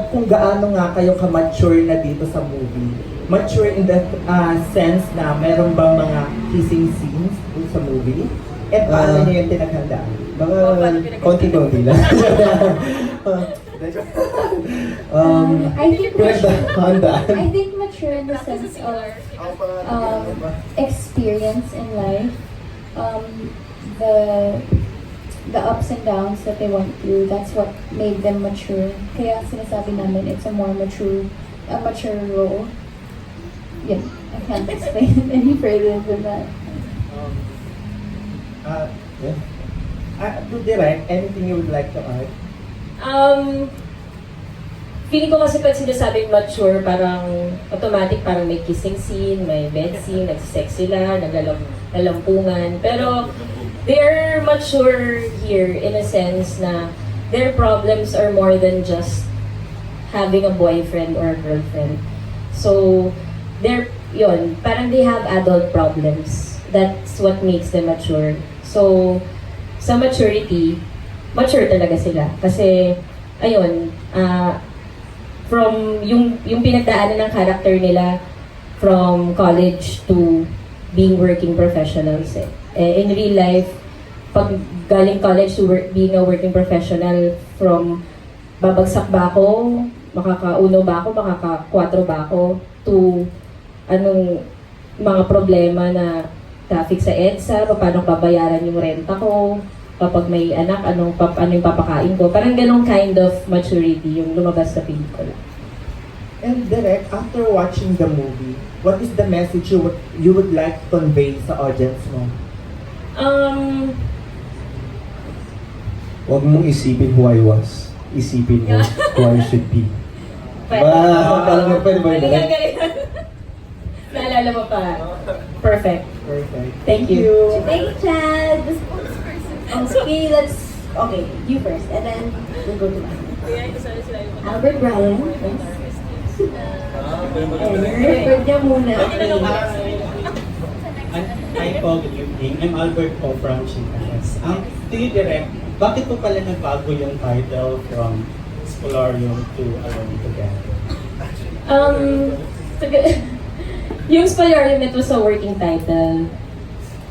kung gaano nga kayo ka-mature na dito sa movie. Mature in the sense na meron bang mga kissing scenes dito sa movie? At paano niyo yung pinaghandaan? Mga konti-konti lang. I think mature, Pinaghandaan. I think mature in the sense of experience in life. The ups and downs that they went through, that's what made them mature. Kaya sinasabi namin, it's a mature role. Yeah, I can't explain it any further than that. To direct, anything you would like to add? Feeling ko kasi pag sinasabing mature, parang automatic, parang may kissing scene, may bed scene, nagsisex sila, naglalampungan. Pero they're mature here in a sense na their problems are more than just having a boyfriend or a girlfriend. So, parang they have adult problems. That's what makes them mature. So, sa maturity, mature talaga sila. Kasi, ayun, from yung pinagdaanan ng character nila from college to being working professionals. In real life, pag galing college to being a working professional, from babagsak ba ako, makaka-1 ba ako, makaka-4 ba ako, to anong mga problema na traffic sa EDSA, paano babayaran yung renta ko, kapag may anak, ano yung papakain ko. Parang ganong kind of maturity yung lumabas sa pelikula. And direct, after watching the movie, what is the message you would like to convey sa audience mo? Huwag mong isipin who I was. Isipin mo who I should be. Parang pwede ba yun? Naalala mo pa. Perfect. Perfect. Thank you. Thank you, Chad. Okay, okay, you first, and then we'll go to Albert Bryan. Record niya muna. Hi po, good evening. I'm Albert po from Chicanas. To you direct, bakit po pala nagbago yung title from Spolarium to Alone Together? Yung Spolarium, it was a working title.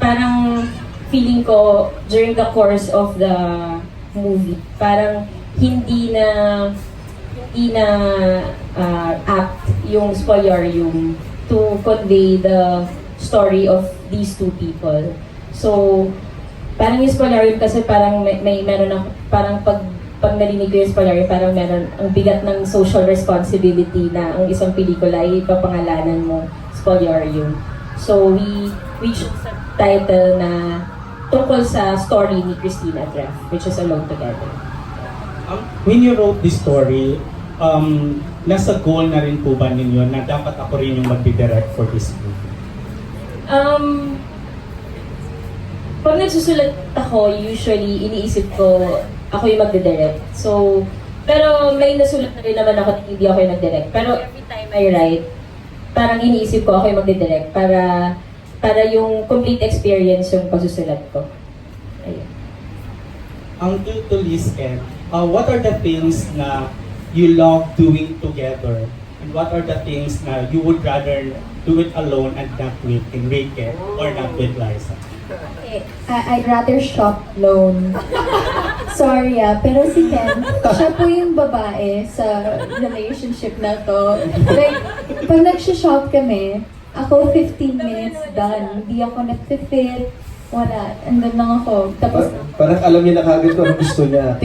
Parang feeling ko during the course of the movie, parang hindi na apt yung Spolarium to convey the story of these two people. So, parang yung Spolarium kasi parang meron ng, parang pag narinig ko yung Spolarium, parang meron ang bigat ng social responsibility na ang isang pelikula ay ipapangalanan mo Spolarium. So, we chose a title na tungkol sa story ni Christina Treff, which is Alone Together. When you wrote this story, nasa goal na rin po ba ninyo na dapat ako rin yung magdi-direct for this movie? Pag nagsusulat ako, usually iniisip ko ako yung magdi-direct. So, pero may nasulat na rin naman ako na hindi ako yung nag-direct. Pero every time I write, parang iniisip ko ako yung magdi-direct para yung complete experience yung pagsusulat ko. Ayun. To Liz and what are the things na you love doing together? And what are the things na you would rather do it alone and not with Enrique or not with Liza? Okay, I'd rather shop alone. Sorry pero si Ken, siya po yung babae sa relationship na to. Like, pag nag-shop kami, ako 15 minutes done. Hindi ako nag-fit. Wala. Andun lang ako. Tapos, Parang alam niya na kagad kung ano gusto niya.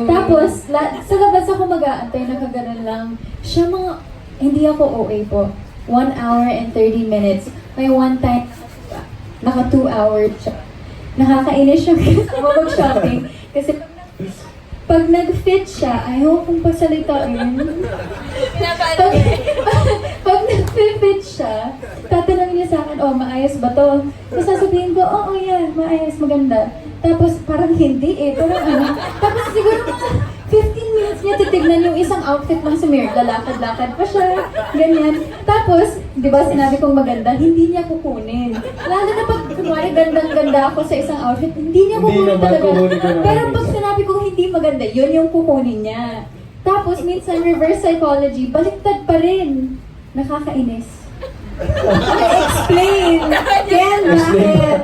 tapos, sa labas ako mag-aantay, nakaganon lang. Siya hindi ako OA po. 1 hour and 30 minutes. May one time, naka 2 hours siya. Nakakainis siya kasama mag-shopping. Kasi pag nag-fit siya, ayaw kong pasalitain. Pag nag-fit siya, tatanungin niya sa akin, oh, maayos ba to? Tapos sasabihin ko, oo, yan, maayos, maganda. Tapos parang hindi parang Tapos siguro mga 15 minutes niya titignan yung isang outfit lang sa mirror. Lalakad-lakad pa siya, ganyan. Tapos, di ba sinabi kong maganda, hindi niya kukunin. Lalo na pag kunwari gandang-ganda ako sa isang outfit, hindi niya kukunin talaga. Pero pag sinabi kong hindi maganda, yun yung kukunin niya. Tapos minsan reverse psychology, baliktad pa rin. Nakakainis. Explain! Ken, bakit?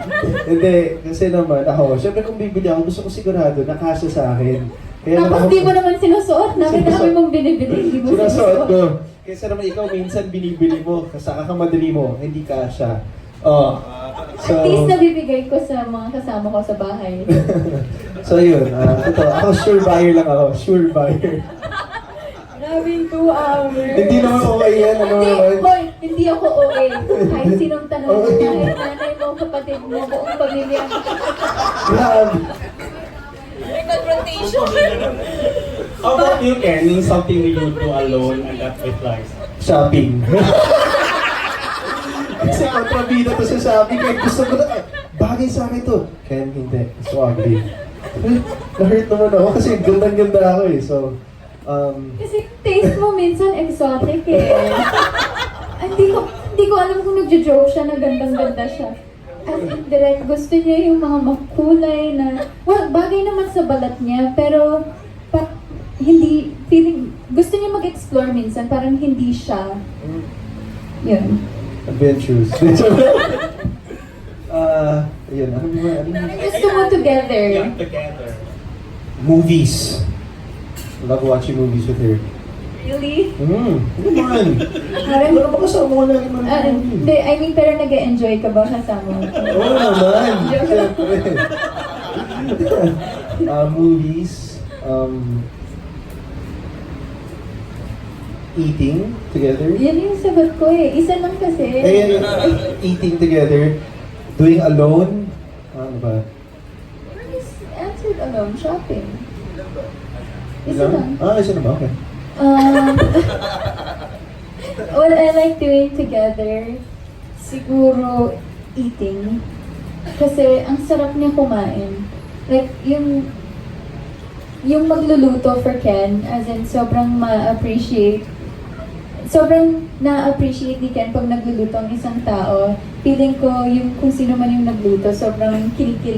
Hindi, kasi naman ako, syempre kung bibili ako, gusto ko sigurado na kasya sa akin. Kaya Tapos di mo naman sinusuot. Namin mong binibili, di mo Sinusuot ko. sinusuot. Kaysa naman ikaw minsan binibili mo, sa kakamadali mo, hindi kasya. Oh. So, At least nabibigay ko sa mga kasama ko sa bahay. so yun, ito, ako sure buyer lang ako, sure buyer. Grabing 2 hours. Hindi naman okay yan, ano Hindi, naman. hoy, hindi ako OA. Kahit sinong tanong mo, kahit nanay mo, kapatid mo, buong pamilya. Grabe. May confrontation. How about you, Ken? Yung something you do alone and that replies? Shopping. Kasi kontrabida to sa shopping, kaya gusto ko na, bagay sa akin to. Ken, hindi. So ugly. Na-hurt naman ako kasi gandang-ganda ako eh. So, Kasi taste mo minsan exotic eh. Hindi ko alam kung nagjo-joke siya na gandang-ganda siya. As in, direct, gusto niya yung mga makulay na, well, bagay naman sa balat niya, pero hindi, feeling, gusto niya mag-explore minsan, parang hindi siya. Yun. adventures. Ayun, ano ba? Gusto mo together. Yeah, together. Movies. Love watching movies with her. Really? Ano naman? Parang, Ano ba kasama ko lagi man? hindi, I mean, pero nag-enjoy ka ba kasama mo? Oo naman. Siyempre. Movies. Eating together. Yan yung sagot ko eh. Isa lang kasi. Ayun, eating together. Doing alone. Ano ba? I answered alone, shopping. Isa Ilan? lang. Isa na ba? Okay. What I like doing together, siguro eating. Kasi ang sarap niya kumain. Like, yung magluluto for Ken, as in sobrang sobrang na-appreciate ni Ken pag nagluluto ang isang tao. Feeling ko yung kung sino man yung nagluto, sobrang kinikilig